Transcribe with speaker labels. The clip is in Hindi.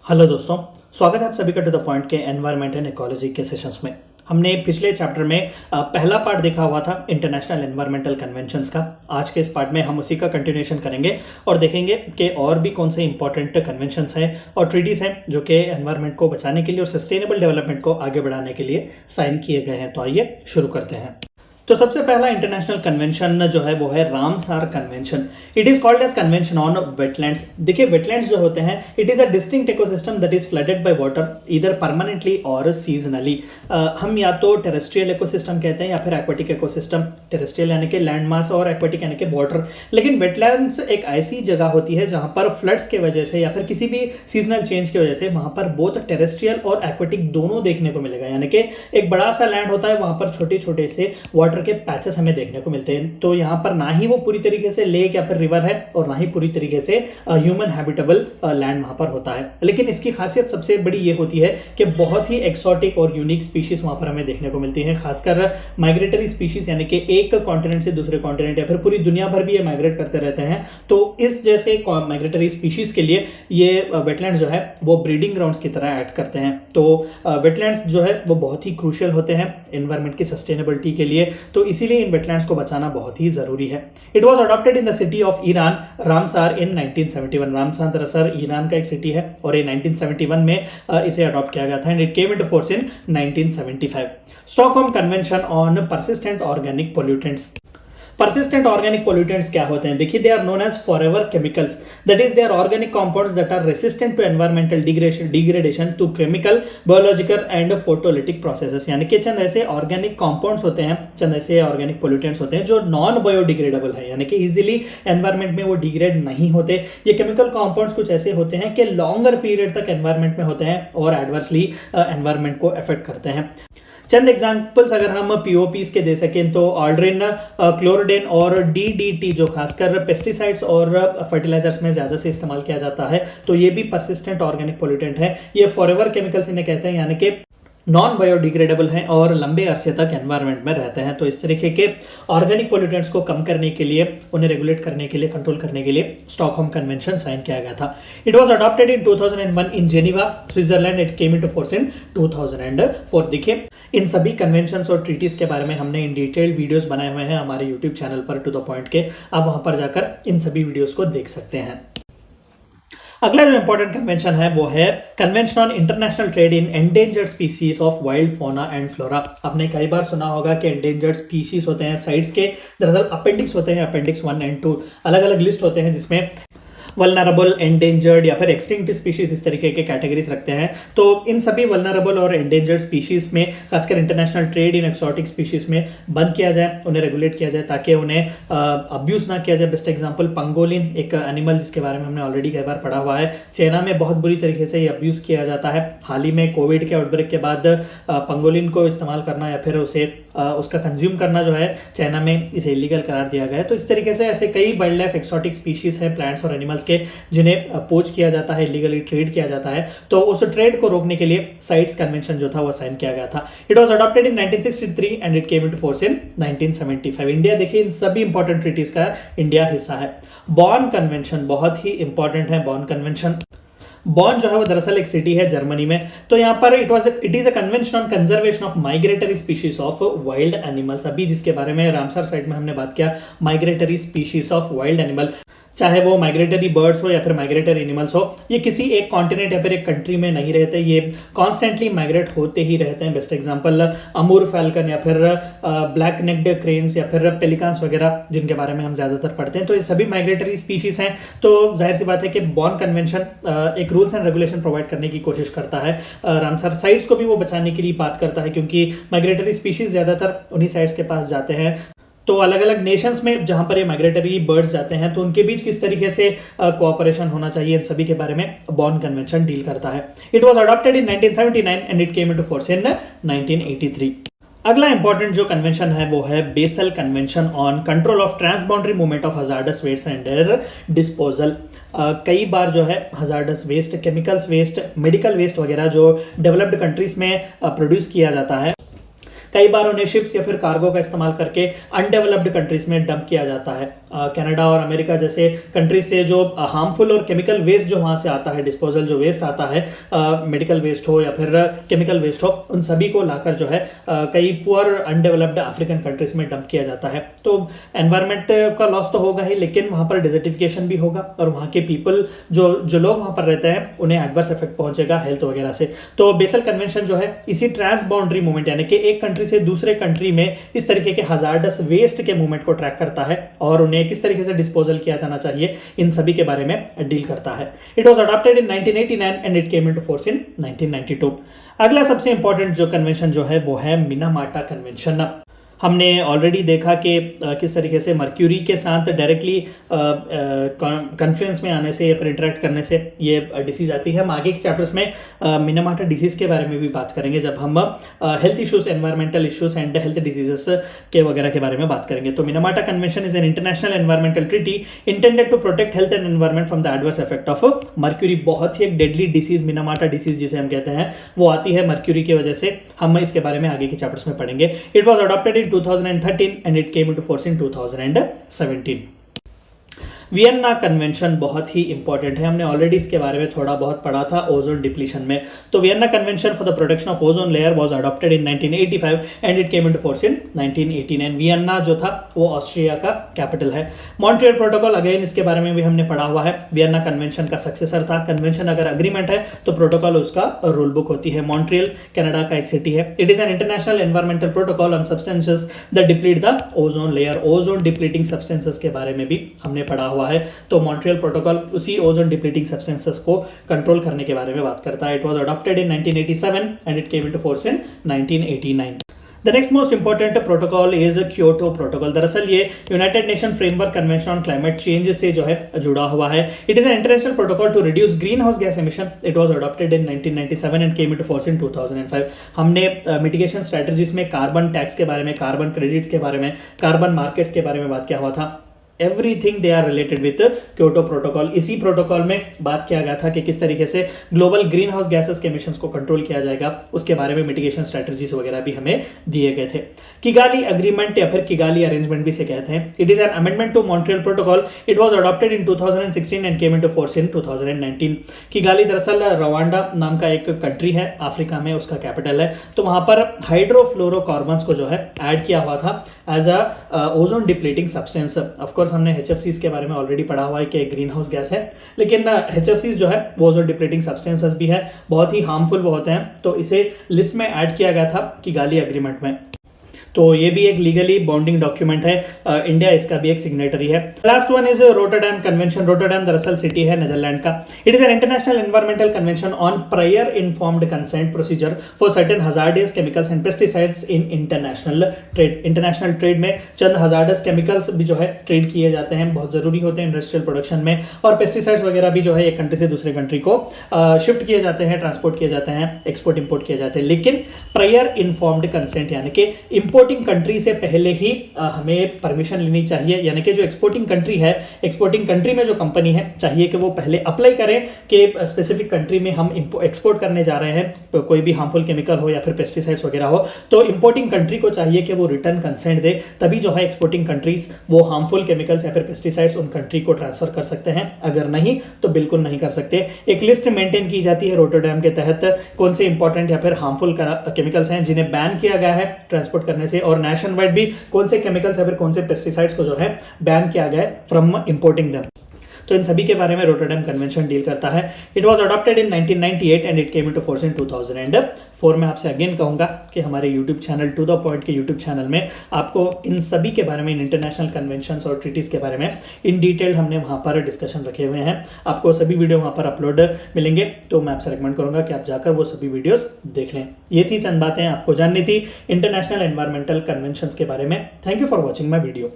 Speaker 1: हेलो दोस्तों, स्वागत है आप सभी का टू द पॉइंट के एनवायरनमेंट एंड इकोलॉजी के सेशंस में। हमने पिछले चैप्टर में पहला पार्ट देखा हुआ था इंटरनेशनल एनवायरमेंटल कन्वेंशंस का। आज के इस पार्ट में हम उसी का कंटिन्यूएशन करेंगे और देखेंगे कि और भी कौन से इंपॉर्टेंट कन्वेंशंस हैं और ट्रीटीज हैं जो कि एनवायरनमेंट को बचाने के लिए और सस्टेनेबल डेवलपमेंट को आगे बढ़ाने के लिए साइन किए गए हैं। तो आइए शुरू करते हैं। तो सबसे पहला इंटरनेशनल कन्वेंशन जो है वो है Ramsar convention. It is called as convention on wetlands. देखिए, वेटलैंड्स जो होते हैं it is a distinct ecosystem that is flooded by water either permanently और सीजनली। हम या तो टेरेस्ट्रियल इकोसिस्टम कहते हैं या फिर एक्वेटिक इकोसिस्टम। टेरेस्ट्रियल यानी कि लैंड मास और एक्वेटिक यानी कि वाटर। लेकिन वेटलैंड्स एक ऐसी जगह होती है जहां पर फ्लड्स की वजह से या फिर किसी भी सीजनल चेंज की वजह से वहां पर बोथ टेरेस्ट्रियल और एक्वेटिक दोनों देखने को मिलेगा। यानी कि एक बड़ा सा लैंड होता है, वहां पर छोटे छोटे से वाटर के पैचेस हमें देखने को मिलते हैं। तो यहाँ पर ना ही वो पूरी तरीके से लेक या फिर रिवर है और ना ही पूरी तरीके से ह्यूमन हैबिटेबल लैंड वहां पर होता है। लेकिन इसकी खासियत सबसे बड़ी ये होती है कि बहुत ही एक्सोटिक और यूनिक स्पीशीज वहां पर हमें देखने को मिलती हैं। खासकर माइग्रेटरी स्पीशीज यानी कि एक कॉन्टिनेंट से दूसरे कॉन्टिनेंट या फिर पूरी दुनिया भर भी ये माइग्रेट करते रहते हैं। तो इस जैसे माइग्रेटरी स्पीशीज के लिए ये वेटलैंड्स जो है वो ब्रीडिंग ग्राउंड्स की तरह एक्ट करते हैं। तो वेटलैंड्स जो है वो बहुत ही क्रूशियल होते हैं एनवायरनमेंट की सस्टेनेबिलिटी के लिए। तो इसीलिए इन वेटलैंड्स को बचाना बहुत ही जरूरी है। It was adopted in the city of Iran Ramsar in 1971। Ramsar दरअसल ईरान का एक सिटी है और ये 1971 में इसे अडॉप्ट किया गया था and it came into force in 1975। Stockholm convention on persistent organic pollutants. Persistent organic pollutants क्या होते हैं? देखिए, they are known as forever chemicals. That is, they are organic compounds that are resistant to environmental degradation to chemical, biological and photolytic processes. यानी कि चंद ऐसे organic compounds होते हैं, चंद ऐसे organic pollutants होते हैं जो non biodegradable है, यानी कि easily environment में वो degrade नहीं होते। ये chemical compounds कुछ ऐसे होते हैं कि longer period तक environment में होते हैं और adversely environment को affect करते हैं। चंद एग्जांपल्स अगर हम पीओपीज के दे सकें तो ऑल्ड्रिन, क्लोरोडेन और डीडीटी जो खासकर पेस्टिसाइड्स और फर्टिलाइजर्स में ज्यादा से इस्तेमाल किया जाता है, तो ये भी परसिस्टेंट ऑर्गेनिक पोल्यूटेंट है। ये फॉरएवर केमिकल्स इन्हें कहते हैं, यानी कि नॉन बायोडिग्रेडेबल हैं और लंबे अरसे तक एनवायरनमेंट में रहते हैं। तो इस तरीके के ऑर्गेनिक पोल्यूटेंट्स को कम करने के लिए, उन्हें रेगुलेट करने के लिए, कंट्रोल करने के लिए स्टॉकहोम कन्वेंशन साइन किया गया था। It was adopted in 2001 in Geneva, Switzerland. It came into force in 2004। देखिए, इन सभी कन्वेंशंस और ट्रीटीज के बारे में हमने इन डिटेल वीडियोस बनाए हुए हैं हमारे यूट्यूब चैनल पर टू द पॉइंट के। आप वहां पर जाकर इन सभी वीडियोस को देख सकते हैं। अगला जो इंपॉर्टेंट कन्वेंशन है वो है convention on international trade in endangered species of wild fauna and flora. आपने कई बार सुना होगा कि एंडेंजर्ड स्पीशीज होते हैं साइट्स के, दरअसल अपेंडिक्स होते हैं, अपेंडिक्स 1 एंड 2 अलग अलग लिस्ट होते हैं जिसमें वल्नरेबल, एंडेंजर्ड या फिर एक्सटिंक्ट स्पीशीज इस तरीके के कैटेगरीज रखते हैं। तो इन सभी वल्नरेबल और एंडेंजर्ड स्पीशीज में खासकर international trade in exotic species में बंद किया जाए, उन्हें रेगुलेट किया जाए ताकि उन्हें अब्यूज ना किया जाए। बेस्ट एग्जांपल पंगोलिन, एक एनिमल जिसके बारे में हमने ऑलरेडी कई बार पढ़ा हुआ है। चाइना में बहुत बुरी तरीके से ये अब्यूज किया जाता है। हाल ही में कोविड के आउटब्रेक के बाद पंगोलिन को इस्तेमाल करना या फिर उसे उसका कंज्यूम करना जो है चाइना में इसे इलीगल करार दिया गया है। तो इस तरीके से ऐसे कई वाइल्ड लाइफ एक्सोटिक स्पीशीज हैं, प्लांट्स और एनिमल्स के, जिन्हें पोच किया जाता है, इलीगली ट्रेड किया जाता है। तो उस ट्रेड को रोकने के लिए साइट्स कन्वेंशन जो था वो साइन किया गया था। It was adopted in 1963 and it came into force in 1975। India, देखिए, इन सभी इंपॉर्टेंट ट्रीटीज का इंडिया हिस्सा है। बॉर्न कन्वेंशन बहुत ही इंपॉर्टेंट है। बॉर्न कन्वेंशन, बॉर्न जो है वो दरअसल एक सिटी है जर्मनी में। तो यहाँ पर it is a convention on conservation of migratory species of wild animals. अभी जिसके बारे में रामसर साइट में हमने बात किया, migratory species of wild animal, चाहे वो माइग्रेटरी बर्ड्स हो या फिर माइग्रेटरी एनिमल्स हो, ये किसी एक कॉन्टिनेंट या फिर एक कंट्री में नहीं रहते, ये कॉन्स्टेंटली माइग्रेट होते ही रहते हैं। बेस्ट एग्जांपल अमूर फैल्कन या फिर ब्लैक नेक्ड क्रेन्स या फिर पेलिकान्स वगैरह, जिनके बारे में हम ज्यादातर पढ़ते हैं। तो ये सभी माइग्रेटरी स्पीशीज हैं। तो जाहिर सी बात है कि बॉर्न कन्वेंशन एक रूल्स एंड रेगुलेशन प्रोवाइड करने की कोशिश करता है। रामसर साइट्स को भी वो बचाने के लिए बात करता है, क्योंकि माइग्रेटरी स्पीशीज ज्यादातर उन्हीं साइट्स के पास जाते हैं। तो अलग अलग नेशंस में जहां पर ये माइग्रेटरी बर्ड्स जाते हैं तो उनके बीच किस तरीके से कोऑपरेशन होना चाहिए, इन सभी के बारे में बॉर्न कन्वेंशन डील करता है। It was adopted in 1979 and it came into force in 1983। अगला इंपॉर्टेंट जो कन्वेंशन है वो है Basel convention on control of transboundary movement of hazardous waste and their disposal. कई बार जो है hazardous waste, chemicals waste, medical waste वगैरह जो डेवलप्ड कंट्रीज में प्रोड्यूस किया जाता है, कई बार उन्हें शिप्स या फिर कार्गो का इस्तेमाल करके अनडेवलप्ड कंट्रीज में डंप किया जाता है। कनाडा और अमेरिका जैसे कंट्रीज से जो हार्मफुल और केमिकल वेस्ट जो वहां से आता है, डिस्पोजल जो वेस्ट आता है, मेडिकल वेस्ट हो या फिर केमिकल वेस्ट हो, उन सभी को लाकर जो है कई पुअर अनडेवलप्ड अफ्रीकन कंट्रीज में डंप किया जाता है। तो एनवायरमेंट का लॉस तो होगा ही, लेकिन वहां पर डिजर्टिफिकेशन भी होगा और वहां के पीपल जो लोग वहां पर रहते हैं उन्हें एडवर्स इफेक्ट पहुंचेगा हेल्थ वगैरह से। तो बेसल कन्वेंशन जो है इसी ट्रांस बाउंड्री मूवमेंट यानी कि एक कंट्री से दूसरे कंट्री में इस तरीके के हजार्डस वेस्ट के मूवमेंट को ट्रैक करता है और उन्हें किस तरीके से डिस्पोजल किया जाना चाहिए, इन सभी के बारे में डील करता है। It was adopted in 1989 and it came into force इन 1992। अगला सबसे इंपॉर्टेंट जो कन्वेंशन जो है वो है मिनामाटा कन्वेंशन। हमने ऑलरेडी देखा कि किस तरीके से मर्क्यूरी के साथ डायरेक्टली कन्फ्लुएंस में आने से या फिर इंटरेक्ट करने से ये डिसीज आती है। हम आगे के चैप्टर्स में मिनामाटा डिसीज के बारे में भी बात करेंगे जब हम health issues, environmental issues and health diseases के वगैरह के बारे में बात करेंगे। तो Minamata convention is an international environmental treaty intended to protect health and environment from the adverse effect of mercury. बहुत ही एक डेडली डिसीज मिनामाटा डिसीज जिसे हम कहते हैं वो आती है मर्क्यूरी की वजह से। हम इसके बारे में आगे के चैप्टर्स में पढ़ेंगे। It was adopted in 2013 and it came into force in 2017। वियन्ना convention बहुत ही इंपॉर्टेंट है, हमने ऑलरेडी इसके बारे में थोड़ा बहुत पढ़ा था ओजोन डिप्लीशन में। तो वियन्ना convention for the protection of ozone layer was adopted in 1985 and it came into force इन 1989। वियन्ना जो था वो ऑस्ट्रिया का कैपिटल है। मॉन्ट्रियल प्रोटोकॉल, अगेन इसके बारे में भी हमने पढ़ा हुआ है, वियन्ना कन्वेंशन का सक्सेसर था। कन्वेंशन अगर अग्रीमेंट है तो प्रोटोकॉल उसका रूल बुक होती है। मॉन्ट्रियल कनाडा का एक सिटी है। It is an international environmental protocol on substances that deplete the ozone layer. Ozone depleting substances के बारे में भी हमने पढ़ा हुआ है। तो मॉन्ट्रियल प्रोटोकॉल उसी ओजोन डिप्लीटिंग सब्सटेंसेस को कंट्रोल करने के बारे में बात करता है। It was adopted in 1987 and it came into force in 1989। The next most important protocol is Kyoto protocol. दरअसल ये United nation framework convention on climate change से जो है जुड़ा हुआ है। It is an international protocol to reduce green house gas emission. It was adopted in 1997 and came into force in 2005। हमने मिटिगेशन स्ट्रेटजीज में कार्बन टैक्स के बारे में, कार्बन क्रेडिट्स के बारे में, कार्बन मार्केट्स के बारे में बात किया हुआ था। Everything they are related with Kyoto protocol. इसी प्रोटोकॉल में बात किया गया था कि किस तरीके से ग्लोबल ग्रीन हाउस गैसेस के एमिशंस को कंट्रोल किया जाएगा, उसके बारे में मिटिगेशन स्ट्रेटजीज वगैरह भी हमें दिए गए थे। किगाली अग्रीमेंट या फिर किगाली अरेंजमेंट भी से कहते हैं। It is an amendment to Montreal protocol. It was adopted in 2016 and came into force in 2019। Kigali दरअसल रवांडा नाम का एक कंट्री है अफ्रीका में, उसका कैपिटल है। तो वहां पर हाइड्रोफ्लोरोकार्बन्स को जो है ऐड किया हुआ था as a ozone depleting substance. Of course हमने HFCs के बारे में ऑलरेडी पढ़ा हुआ है कि ग्रीन हाउस गैस है, लेकिन HFCs जो है वो ओजोन डिप्लीटिंग सब्सटेंसेस भी है, बहुत ही हार्मफुल वो होते हैं। तो इसे लिस्ट में ऐड किया गया था किगाली एग्रीमेंट में। तो ये भी एक लीगली बॉन्डिंग डॉक्यूमेंट है। इंडिया इसका भी एक सिग्नेटरी है। Last one is Rotterdam convention. Rotterdam दरअसल सिटी है नेदरलैंड का। It is an international environmental convention on prior informed consent procedure for certain hazardous chemicals and pesticides in international trade. International trade में चंद हजार्डस केमिकल्स भी जो है ट्रेड किए जाते हैं, बहुत जरूरी होते हैं इंडस्ट्रियल प्रोडक्शन में, और पेस्टिसाइड्स वगैरह भी जो है एक कंट्री से दूसरे कंट्री को शिफ्ट किए जाते हैं, ट्रांसपोर्ट किए जाते हैं, एक्सपोर्ट इंपोर्ट किए जाते हैं। लेकिन प्रायर इन्फॉर्म्ड कंसेंट यानी कि इंपोर्टिंग कंट्री से पहले ही हमें परमिशन लेनी चाहिए। यानी कि जो एक्सपोर्टिंग कंट्री है, एक्सपोर्टिंग कंट्री में जो कंपनी है, चाहिए कि वो पहले अप्लाई करें कि स्पेसिफिक कंट्री में हम एक्सपोर्ट करने जा रहे हैं, तो कोई भी हार्मफुल केमिकल हो या फिर पेस्टिसाइड्स वगैरह हो, तो इंपोर्टिंग कंट्री को चाहिए कि वो रिटर्न कंसेंट दे, तभी जो है एक्सपोर्टिंग कंट्रीज वो हार्मफुल केमिकल्स या फिर पेस्टिसाइड्स उन कंट्री को ट्रांसफर कर सकते हैं। अगर नहीं तो बिल्कुल नहीं कर सकते। एक लिस्ट मेंटेन की जाती है रोटरडैम के तहत, कौन से इंपॉर्टेंट या फिर हार्मफुल केमिकल्स हैं जिन्हें बैन किया गया है ट्रांसपोर्ट करने से, और नेशन वाइड भी कौन से केमिकल्स या फिर कौन से पेस्टिसाइड्स को जो है बैन किया गया है फ्रॉम इंपोर्टिंग देम। तो इन सभी के बारे में रोटरडैम कन्वेंशन डील करता है। It was adopted in 1998 and it came into force in 2004। मैं आपसे अगेन कहूंगा कि हमारे YouTube channel to the point के YouTube चैनल में आपको इन सभी के बारे में, इन इंटरनेशनल कन्वेंशंस और ट्रीटीज के बारे में इन डिटेल हमने वहां पर डिस्कशन रखे हुए हैं। आपको सभी वीडियो वहां पर अपलोड मिलेंगे, तो मैं आपसे रिकमेंड करूंगा कि आप जाकर वो सभी वीडियोस देख लें। ये थी चंद बातें आपको जाननी थी इंटरनेशनल एनवायरमेंटल कन्वेंशंस के बारे में। Thank you for watching my video.